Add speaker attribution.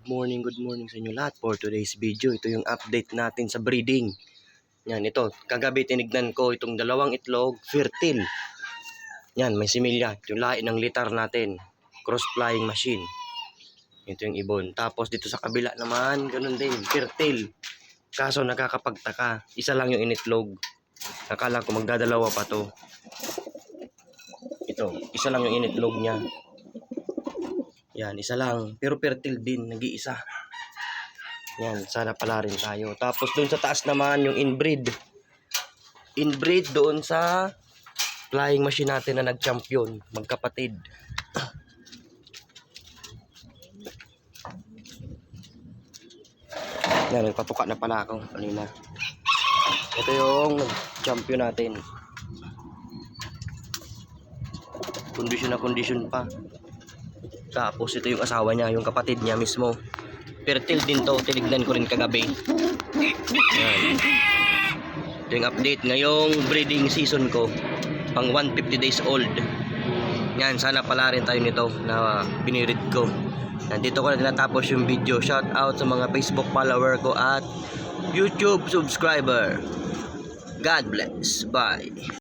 Speaker 1: good morning sa inyo lahat for today's video. Ito yung update natin sa breeding. Yan, ito. Kagabi tinignan ko itong dalawang itlog, fertile. Yan, may similya. Yung lahi ng litar natin. Cross flying machine. Ito yung ibon. Tapos dito sa kabila naman, ganun din, fertile. Kaso nakakapagtaka. Isa lang yung initlog. Akala ko magdadalawa pa to. Ito, isa lang yung initlog niya. Yan, isa lang. Pero fertile din, nag-iisa. Yan, sana pala rin tayo. Tapos doon sa taas naman, yung inbreed. Inbreed doon sa flying machine natin na nag-champion. Magkapatid. Yan, nagpatuka na pala ako kanina. Ito yung champion natin. Kondisyon na kondisyon pa. Tapos ito yung asawa niya, yung kapatid niya mismo. Fertile din to, tinignan ko rin kagabi. Yan. Ito yung update ngayong breeding season ko. Pang 150 days old. Yan, sana pala rin tayo nito na binirid ko. Nandito ko na tinatapos yung video. Shout out sa mga Facebook follower ko at YouTube subscriber. God bless. Bye.